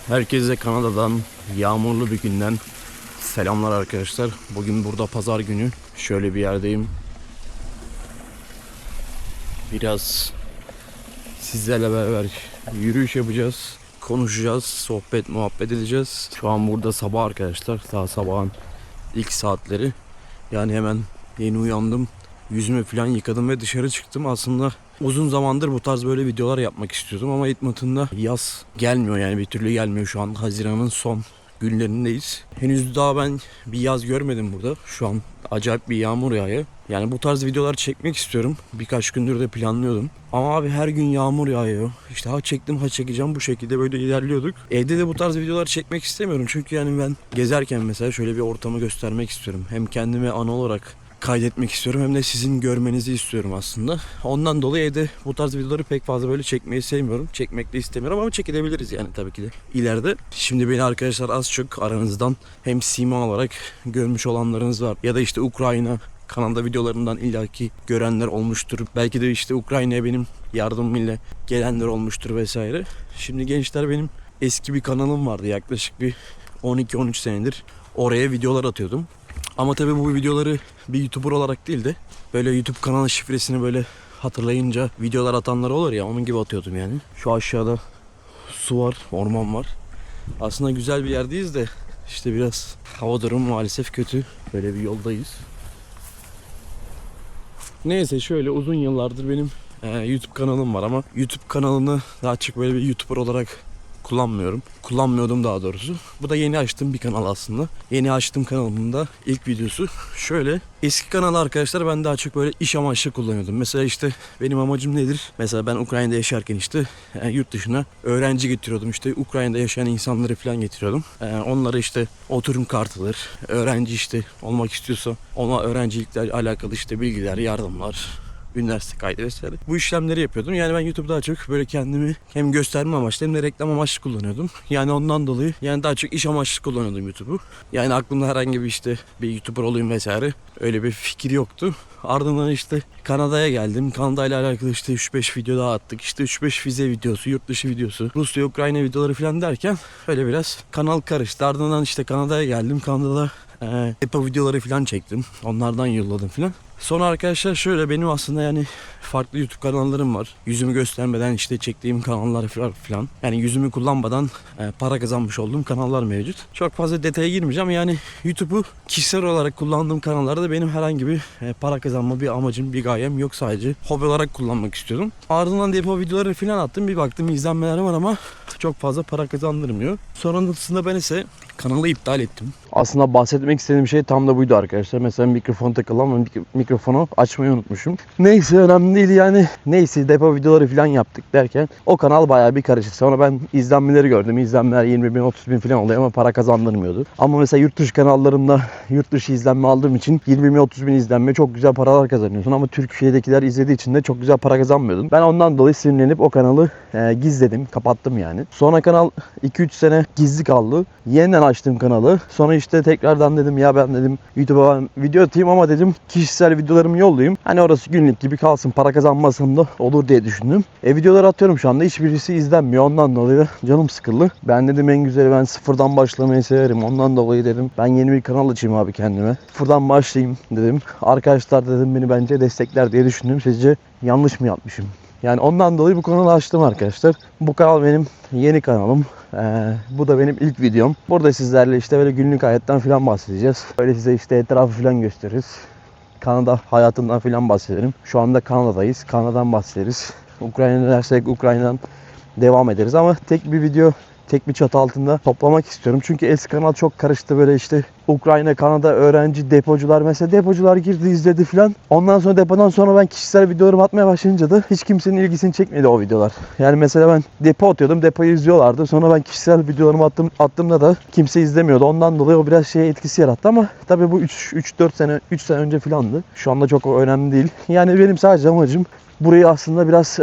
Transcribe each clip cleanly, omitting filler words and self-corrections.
Herkese Kanada'dan yağmurlu bir günden selamlar arkadaşlar. Bugün burada pazar günü. Şöyle bir yerdeyim. Biraz sizlerle beraber yürüyüş yapacağız. Konuşacağız, sohbet, muhabbet edeceğiz. Şu an burada sabah arkadaşlar. Daha sabahın ilk saatleri. Yani hemen yeni uyandım. Yüzümü falan yıkadım ve dışarı çıktım. Aslında uzun zamandır bu tarz böyle videolar yapmak istiyordum ama Edmonton'da yaz gelmiyor, yani bir türlü gelmiyor. Şu an Haziran'ın son günlerindeyiz. Henüz daha ben bir yaz görmedim burada. Şu an acayip bir yağmur yağıyor. Yani bu tarz videolar çekmek istiyorum. Birkaç gündür de planlıyordum. Ama abi her gün yağmur yağıyor. İşte ha çektim ha çekeceğim, bu şekilde böyle ilerliyorduk. Evde de bu tarz videolar çekmek istemiyorum. Çünkü yani ben gezerken mesela şöyle bir ortamı göstermek istiyorum. Hem kendime ana olarak kaydetmek istiyorum hem de sizin görmenizi istiyorum aslında. Ondan dolayı evde bu tarz videoları pek fazla böyle çekmeyi sevmiyorum. Çekmek de istemiyorum ama çekebiliriz yani tabii ki de ileride. Şimdi beni arkadaşlar az çok aranızdan hem sima olarak görmüş olanlarınız var ya da işte Ukrayna kanalda videolarımdan illaki görenler olmuştur. Belki de işte Ukrayna'ya benim yardımıyla gelenler olmuştur vesaire. Şimdi gençler, benim eski bir kanalım vardı, yaklaşık bir 12-13 senedir. Oraya videolar atıyordum. Ama tabii bu videoları bir YouTuber olarak değil de böyle YouTube kanalı şifresini böyle hatırlayınca videolar atanlar olur ya, onun gibi atıyordum yani. Şu aşağıda su var, orman var. Aslında güzel bir yerdeyiz de işte biraz hava durumu maalesef kötü. Böyle bir yoldayız. Neyse, şöyle uzun yıllardır benim YouTube kanalım var ama YouTube kanalını daha çok böyle bir YouTuber olarak kullanmıyorum. Kullanmıyordum daha doğrusu. Bu da yeni açtığım bir kanal aslında. Yeni açtığım kanalımın da ilk videosu. Şöyle, eski kanalı arkadaşlar ben daha çok böyle iş amaçlı kullanıyordum. Mesela işte benim amacım nedir? Mesela ben Ukrayna'da yaşarken işte yurt dışına öğrenci getiriyordum. İşte Ukrayna'da yaşayan insanları falan getiriyordum. Onlara işte oturum kartıdır, öğrenci işte olmak istiyorsa ona öğrencilikle alakalı işte bilgiler, yardımlar, üniversite kaydı vesaire. Bu işlemleri yapıyordum. Yani ben YouTube'da daha çok böyle kendimi hem gösterme amaçlı hem de reklam amaçlı kullanıyordum. Yani ondan dolayı yani daha çok iş amaçlı kullanıyordum YouTube'u. Yani aklımda herhangi bir işte bir YouTuber olayım vesaire öyle bir fikir yoktu. Ardından işte Kanada'ya geldim. Kanada ile alakalı işte 3-5 video daha attık. İşte 3-5 vize videosu, yurt dışı videosu, Rusya, Ukrayna videoları falan derken öyle biraz kanal karıştı. Ardından işte Kanada'ya geldim. Kanada'da depo videoları falan çektim. Onlardan yolladım falan. Sonra arkadaşlar şöyle, benim aslında yani farklı YouTube kanallarım var. Yüzümü göstermeden işte çektiğim kanallar falan. Yani yüzümü kullanmadan para kazanmış olduğum kanallar mevcut. Çok fazla detaya girmeyeceğim. Yani YouTube'u kişisel olarak kullandığım kanallarda benim herhangi bir para kazanma bir amacım, bir gayem yok. Sadece hobi olarak kullanmak istiyordum. Ardından depo videoları falan attım. Bir baktım izlenmeler var ama çok fazla para kazandırmıyor. Sonrasında ben ise kanalı iptal ettim. Aslında bahsetmek istediğim şey tam da buydu arkadaşlar. Mesela mikrofon takılı ama mikrofonu açmayı unutmuşum. Neyse, önemli değil yani. Neyse, depo videoları falan yaptık derken o kanal bayağı bir karıştı. Sonra ben izlenmeleri gördüm. İzlenmeler 20 bin 30 bin falan oluyor ama para kazandırmıyordu. Ama mesela yurt dışı kanallarımda yurt dışı izlenme aldığım için 20 bin 30 bin izlenme çok güzel paralar kazanıyorsun. Ama Türkiye'dekiler izlediği için de çok güzel para kazanmıyordum. Ben ondan dolayı sinirlenip o kanalı gizledim. Kapattım yani. Sonra kanal 2-3 sene gizli kaldı. Yeniden açtım kanalı. Sonra işte tekrardan dedim ya ben dedim YouTube'a video atayım ama dedim kişisel videolarımı yollayayım. Hani orası günlük gibi kalsın, para kazanmasam da olur diye düşündüm. Videolar atıyorum şu anda, hiçbirisi izlenmiyor. Ondan dolayı canım sıkıldı. Ben dedim en güzeli, ben sıfırdan başlamayı severim. Ondan dolayı dedim ben yeni bir kanal açayım abi kendime. Sıfırdan başlayayım dedim. Arkadaşlar dedim beni bence destekler diye düşündüm. Sizce yanlış mı yapmışım? Yani ondan dolayı bu kanalı açtım arkadaşlar. Bu kanal benim yeni kanalım. Bu da benim ilk videom. Burada sizlerle işte böyle günlük hayattan falan bahsedeceğiz. Böyle size işte etrafı falan gösteririz. Kanada hayatından falan bahsederim. Şu anda Kanada'dayız. Kanada'dan bahsederiz. Ukrayna'ya dersek Ukrayna'dan devam ederiz ama tek bir video, tek bir çatı altında toplamak istiyorum. Çünkü eski kanal çok karıştı, böyle işte Ukrayna, Kanada, öğrenci, depocular. Mesela depocular girdi izledi falan. Ondan sonra depodan sonra ben kişisel videolarımı atmaya başlayınca da hiç kimsenin ilgisini çekmedi o videolar. Yani mesela ben depo atıyordum, depoyu izliyorlardı. Sonra ben kişisel videolarımı attığımda da kimse izlemiyordu. Ondan dolayı o biraz etkisi yarattı ama tabii bu 3 sene önce falandı. Şu anda çok önemli değil. Yani benim sadece amacım burayı aslında biraz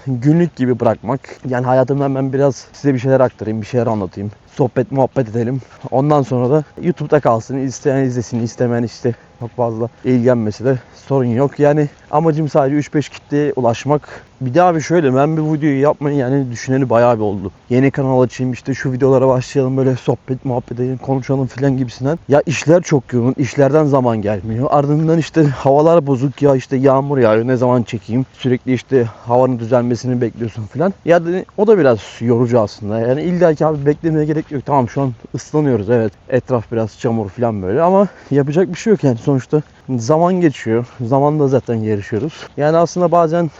günlük gibi bırakmak. Yani hayatımdan ben biraz size bir şeyler aktarayım, bir şeyler anlatayım. Sohbet, muhabbet edelim. Ondan sonra da YouTube'da kalsın. İsteyen izlesin, istemeyen işte çok fazla ilgilenmesi de sorun yok. Yani amacım sadece 3-5 kitleye ulaşmak. Bir de abi şöyle, ben bir videoyu yapmayı yani düşüneli bayağı bir oldu. Yeni kanal açayım, işte şu videolara başlayalım, böyle sohbet muhabbet edelim, konuşalım filan gibisinden. Ya işler çok yoğun, işlerden zaman gelmiyor. Ardından işte havalar bozuk, ya işte yağmur yağıyor, ne zaman çekeyim. Sürekli işte havanın düzelmesini bekliyorsun filan. Ya o da biraz yorucu aslında. Yani illa ki abi beklemeye gerek yok. Tamam şu an ıslanıyoruz, evet. Etraf biraz çamur filan böyle ama yapacak bir şey yok yani sonuçta. Zaman geçiyor. Zamanla zaten yarışıyoruz. Yani aslında bazen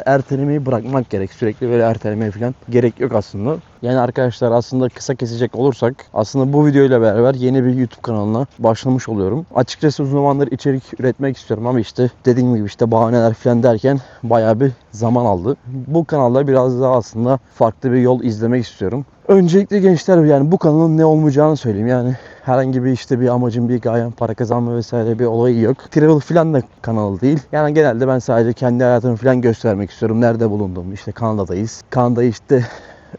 ertelemeyi bırakmak gerek. Sürekli böyle ertelemeye falan gerek yok aslında. Yani arkadaşlar, aslında kısa kesecek olursak, aslında bu videoyla beraber yeni bir YouTube kanalına başlamış oluyorum. Açıkçası uzun zamandır içerik üretmek istiyorum ama işte dediğim gibi işte bahaneler falan derken bayağı bir zaman aldı. Bu kanalda biraz daha aslında farklı bir yol izlemek istiyorum. Öncelikle gençler, yani bu kanalın ne olmayacağını söyleyeyim. Yani herhangi bir işte bir amacım, bir gayem, para kazanma vesaire bir olayı yok. Travel falan da kanal değil. Yani genelde ben sadece kendi hayatımı falan göstermek istiyorum. Nerede bulunduğumu, işte Kanada'dayız. Kanada'yı işte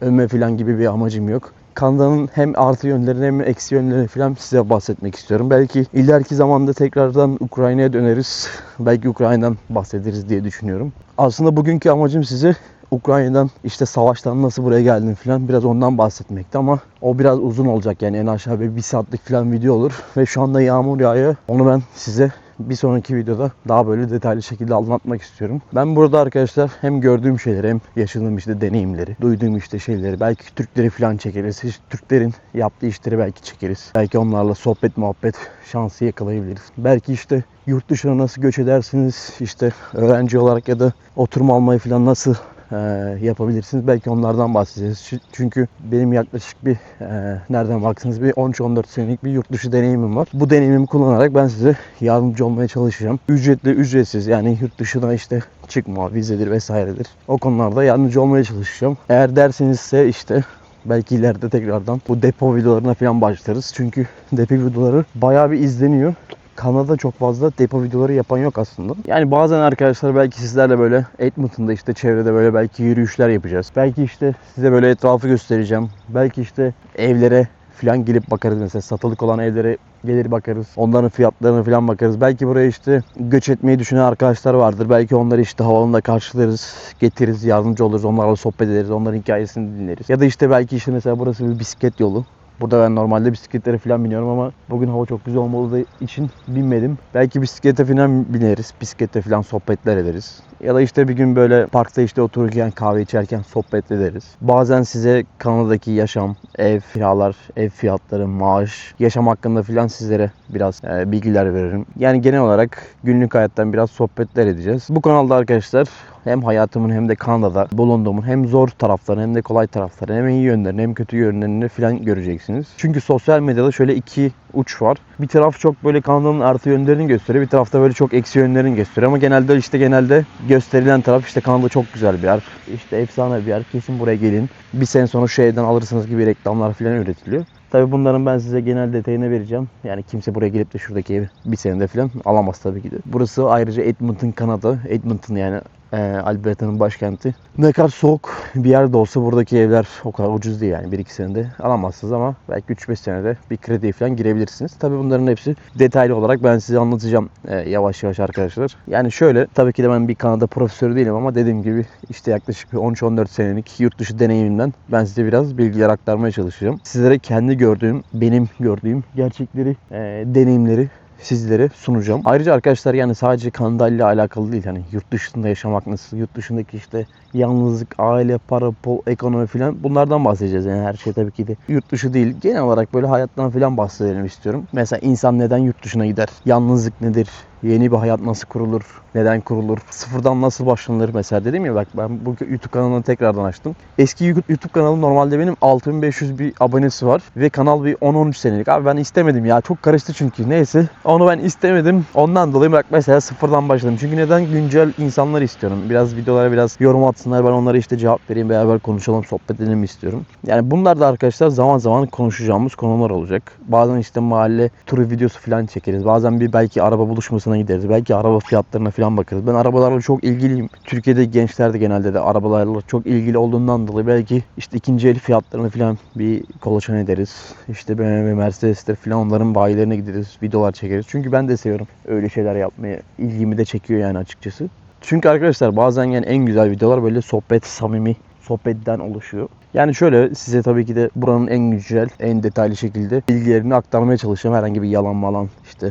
övme falan gibi bir amacım yok. Kanada'nın hem artı yönlerini hem eksi yönlerini falan size bahsetmek istiyorum. Belki ileriki zamanda tekrardan Ukrayna'ya döneriz. Belki Ukrayna'dan bahsederiz diye düşünüyorum. Aslında bugünkü amacım size Ukrayna'dan, işte savaştan nasıl buraya geldim falan, biraz ondan bahsetmekti ama o biraz uzun olacak. Yani en aşağı bir saatlik falan video olur. Ve şu anda yağmur yağıyor. Onu ben size bir sonraki videoda daha böyle detaylı şekilde anlatmak istiyorum. Ben burada arkadaşlar hem gördüğüm şeyleri, hem yaşadığım işte deneyimleri, duyduğum işte şeyleri, belki Türkleri falan çekeriz. İşte Türklerin yaptığı işleri belki çekeriz. Belki onlarla sohbet muhabbet şansı yakalayabiliriz. Belki işte yurt dışına nasıl göç edersiniz, işte öğrenci olarak ya da oturum almayı falan nasıl yapabilirsiniz. Belki onlardan bahsedeceğiz. Çünkü benim yaklaşık bir nereden baksanız bir 13-14 senelik bir yurt dışı deneyimim var. Bu deneyimimi kullanarak ben size yardımcı olmaya çalışacağım. Ücretli, ücretsiz, yani yurt dışına işte çıkma, vizedir vesairedir. O konularda yardımcı olmaya çalışacağım. Eğer dersinizse işte belki ileride tekrardan bu depo videolarına falan başlarız. Çünkü depo videoları bayağı bir izleniyor. Kanalda çok fazla depo videoları yapan yok aslında. Yani bazen arkadaşlar belki sizlerle böyle Edmonton'da işte çevrede böyle belki yürüyüşler yapacağız. Belki işte size böyle etrafı göstereceğim. Belki işte evlere falan gelip bakarız, mesela satılık olan evlere gelir bakarız. Onların fiyatlarına falan bakarız. Belki buraya işte göç etmeyi düşünen arkadaşlar vardır. Belki onları işte havaalanında karşılarız, getiririz, yardımcı oluruz, onlarla sohbet ederiz, onların hikayesini dinleriz. Ya da işte belki işte mesela burası bir bisiklet yolu. Burada ben normalde bisikletlere falan biniyorum ama bugün hava çok güzel olmadığı için binmedim. Belki bisiklete falan bineriz. Bisiklette falan sohbetler ederiz. Ya da işte bir gün böyle parkta işte otururken, kahve içerken sohbet ederiz. Bazen size Kanada'daki yaşam, ev kiralar, ev fiyatları, maaş, yaşam hakkında falan sizlere biraz bilgiler veririm. Yani genel olarak günlük hayattan biraz sohbetler edeceğiz. Bu kanalda arkadaşlar hem hayatımın hem de Kanada'da bulunduğumun hem zor taraflarını hem de kolay taraflarını, hem iyi yönlerini hem kötü yönlerini falan göreceksiniz. Çünkü sosyal medyada şöyle iki uç var. Bir taraf çok böyle Kanada'nın artı yönlerini gösteriyor. Bir tarafta böyle çok eksi yönlerini gösteriyor. Ama genelde gösterilen taraf işte Kanada çok güzel bir yer. İşte efsane bir yer. Kesin buraya gelin. Bir sene sonra şu evden alırsınız gibi reklamlar falan üretiliyor. Tabii bunların ben size genel detayını vereceğim. Yani kimse buraya gelip de şuradaki evi bir senede falan alamaz tabii ki de. Burası ayrıca Edmonton, Kanada. Edmonton yani Alberta'nın başkenti. Ne kadar soğuk bir yerde olsa buradaki evler o kadar ucuz değil yani. 1-2 senede alamazsınız ama belki 3-5 senede bir krediye falan girebilirsiniz. Tabii bunların hepsi detaylı olarak ben size anlatacağım yavaş yavaş arkadaşlar. Yani şöyle, tabii ki de ben bir Kanada profesörü değilim ama dediğim gibi işte yaklaşık 13-14 senelik yurt dışı deneyimimden ben size biraz bilgiler aktarmaya çalışacağım. Sizlere kendi gördüğüm, benim gördüğüm gerçekleri, deneyimleri sizlere sunacağım. Ayrıca arkadaşlar yani sadece Kanada ile alakalı değil. Hani yurt dışında yaşamak nasıl, yurt dışındaki işte yalnızlık, aile, para, pul, ekonomi falan, bunlardan bahsedeceğiz. Yani her şey tabii ki de yurt dışı değil. Genel olarak böyle hayattan falan bahsedelim istiyorum. Mesela insan neden yurt dışına gider? Yalnızlık nedir? Yeni bir hayat nasıl kurulur? Neden kurulur? Sıfırdan nasıl başlanır? Mesela dedim ya, bak ben bu YouTube kanalını tekrardan açtım. Eski YouTube kanalı normalde benim 6500 bir abonesi var. Ve kanal bir 10-13 senelik. Abi ben istemedim ya. Çok karıştı çünkü. Neyse. Onu ben istemedim. Ondan dolayı bak mesela sıfırdan başladım. Çünkü neden? Güncel insanlar istiyorum. Biraz videolara biraz yorum atsınlar. Ben onlara işte cevap vereyim. Beraber konuşalım, sohbet edelim istiyorum. Yani bunlar da arkadaşlar zaman zaman konuşacağımız konular olacak. Bazen işte mahalle turu videosu falan çekeriz. Bazen bir belki araba buluşmasına mağazasına gideriz. Belki araba fiyatlarına falan bakarız. Ben arabalarla çok ilgiliyim. Türkiye'de gençler de genelde de arabalarla çok ilgili olduğundan dolayı belki işte ikinci el fiyatlarını falan bir kolaçan ederiz. İşte BMW, Mercedes'tir falan, onların bayilerine gideriz. Videolar çekeriz. Çünkü ben de seviyorum öyle şeyler yapmayı. İlgimi de çekiyor yani açıkçası. Çünkü arkadaşlar bazen yani en güzel videolar böyle sohbet, samimi sohbetten oluşuyor. Yani şöyle, size tabii ki de buranın en güncel, en detaylı şekilde bilgilerini aktarmaya çalışacağım. Herhangi bir yalan malan, işte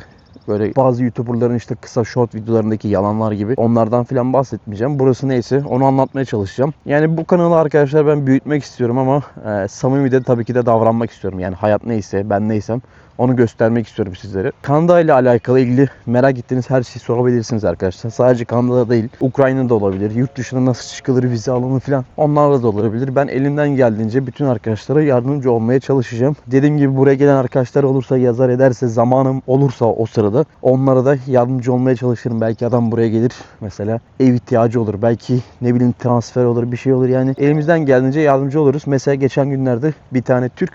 böyle bazı YouTuber'ların işte kısa short videolarındaki yalanlar gibi, onlardan falan bahsetmeyeceğim. Burası neyse onu anlatmaya çalışacağım. Yani bu kanalı arkadaşlar ben büyütmek istiyorum ama samimi de tabii ki de davranmak istiyorum. Yani hayat neyse, ben neysem onu göstermek istiyorum sizlere. Kanada ile alakalı ilgili merak ettiğiniz her şeyi sorabilirsiniz arkadaşlar. Sadece Kanada değil, Ukrayna'da olabilir. Yurt dışına nasıl çıkılır, vize alımı falan, onlarla da olabilir. Ben elimden geldiğince bütün arkadaşlara yardımcı olmaya çalışacağım. Dediğim gibi buraya gelen arkadaşlar olursa, yazar ederse, zamanım olursa o sırada onlara da yardımcı olmaya çalışırım. Belki adam buraya gelir mesela, ev ihtiyacı olur. Belki ne bileyim transfer olur, bir şey olur. Yani elimizden geldiğince yardımcı oluruz. Mesela geçen günlerde bir tane Türk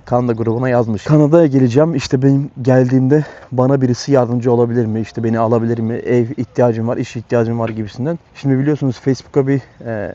Kanada grubuna yazmış: Kanada'ya geleceğim, işte benim geldiğimde bana birisi yardımcı olabilir mi? İşte beni alabilir mi? Ev ihtiyacım var, iş ihtiyacım var gibisinden. Şimdi biliyorsunuz Facebook'a bir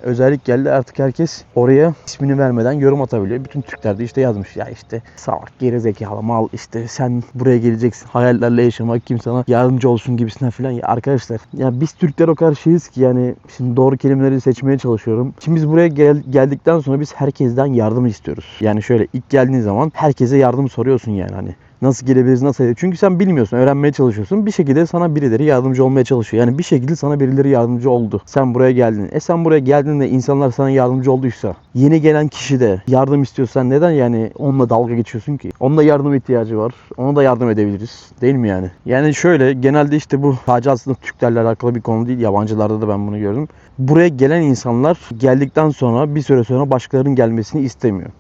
özellik geldi. Artık herkes oraya ismini vermeden yorum atabiliyor. Bütün Türkler de işte yazmış: ya işte salak, gerizekalı mal, işte sen buraya geleceksin, hayallerle yaşamak, kim sana yardımcı olsun gibisinden filan. Ya arkadaşlar, ya biz Türkler o kadar şeyiz ki, yani şimdi doğru kelimeleri seçmeye çalışıyorum. Şimdi biz buraya geldikten sonra biz herkesten yardım istiyoruz. Yani şöyle, ilk geldiğin zaman herkese yardım soruyorsun yani, hani nasıl gelebiliriz, nasıl edebiliriz? Çünkü sen bilmiyorsun, öğrenmeye çalışıyorsun. Bir şekilde sana birileri yardımcı olmaya çalışıyor. Yani bir şekilde sana birileri yardımcı oldu. Sen buraya geldin. Sen buraya geldiğinde insanlar sana yardımcı olduysa, yeni gelen kişi de yardım istiyorsan neden yani onunla dalga geçiyorsun ki? Onun da yardım ihtiyacı var. Ona da yardım edebiliriz. Değil mi yani? Yani şöyle, genelde işte bu sadece aslında Türklerle alakalı bir konu değil. Yabancılarda da ben bunu gördüm. Buraya gelen insanlar geldikten sonra bir süre sonra başkalarının gelmesini istemiyor.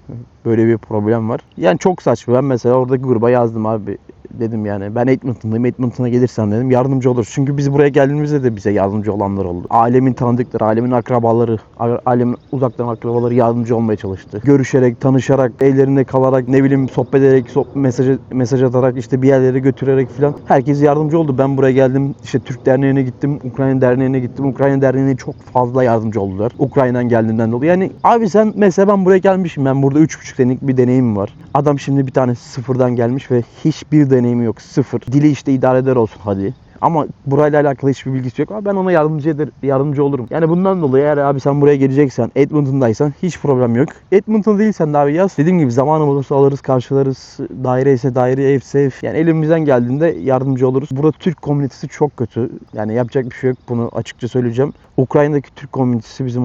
Böyle bir problem var. Yani çok saçma. Ben mesela oradaki gruba yazdım abi. Dedim yani ben Edmonton'dayım. Edmonton'a gelirsen dedim yardımcı olur. Çünkü biz buraya geldiğimizde de bize yardımcı olanlar oldu. Ailemin tanıdıkları, ailemin akrabaları, ailemin uzaktan akrabaları yardımcı olmaya çalıştı. Görüşerek, tanışarak, evlerinde kalarak, ne bileyim sohbet ederek, mesaj atarak, işte bir yerlere götürerek falan herkes yardımcı oldu. Ben buraya geldim, işte Türk Derneği'ne gittim, Ukrayna Derneği'ne gittim. Ukrayna Derneği'ne çok fazla yardımcı oldular. Ukrayna'dan geldiğinden dolayı. Yani abi sen mesela, ben buraya gelmişim. Ben burada 3,5 senelik bir deneyim var. Adam şimdi bir tane sıfırdan gelmiş ve hiçbir deneyimi yok. Sıfır. Dili işte idare eder olsun hadi. Ama burayla alakalı hiçbir bilgisi yok. Ama ben ona yardımcı olurum. Yani bundan dolayı eğer abi sen buraya geleceksen, Edmonton'daysan hiç problem yok. Edmonton değilsen de abi yaz. Dediğim gibi zamanım olursa alırız, karşılarız. Daire ise daire, evse ev. Yani elimizden geldiğinde yardımcı oluruz. Burada Türk komünitesi çok kötü. Yani yapacak bir şey yok. Bunu açıkça söyleyeceğim. Ukrayna'daki Türk komünitesi bizim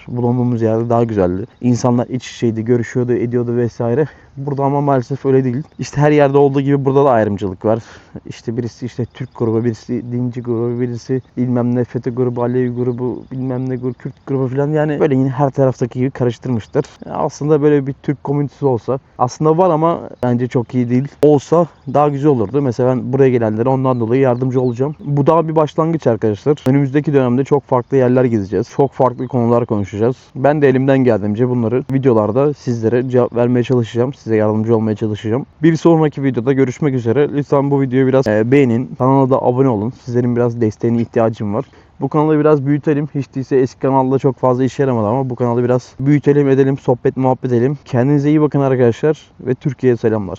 bulunduğumuz yerde daha güzeldi. İnsanlar iç içeydi, görüşüyordu, ediyordu vesaire. Burada ama maalesef öyle değil. İşte her yerde olduğu gibi burada da ayrımcılık var. İşte birisi işte Türk grubu, birisi dinci grubu, birisi bilmem ne FETÖ grubu, Alevi grubu, bilmem ne grubu, Kürt grubu falan, yani böyle yine her taraftaki gibi karıştırmışlar. Aslında böyle bir Türk komünitesi olsa, aslında var ama bence çok iyi değil. Olsa daha güzel olurdu. Mesela ben buraya gelenlere ondan dolayı yardımcı olacağım. Bu daha bir başlangıç arkadaşlar. Önümüzdeki dönemde çok farklı yerler gezeceğiz. Çok farklı konular konuşacağız. Ben de elimden geldiğince bunları videolarda sizlere cevap vermeye çalışacağım. Size yardımcı olmaya çalışacağım. Bir sonraki videoda görüşmek üzere. Lütfen bu videoyu biraz beğenin. Kanala da abone olun. Sizlerin biraz desteğine ihtiyacım var. Bu kanalı biraz büyütelim. Hiç değilse eski kanalda çok fazla işe yaramadı ama bu kanalı biraz büyütelim, edelim, sohbet muhabbet edelim. Kendinize iyi bakın arkadaşlar ve Türkiye'ye selamlar.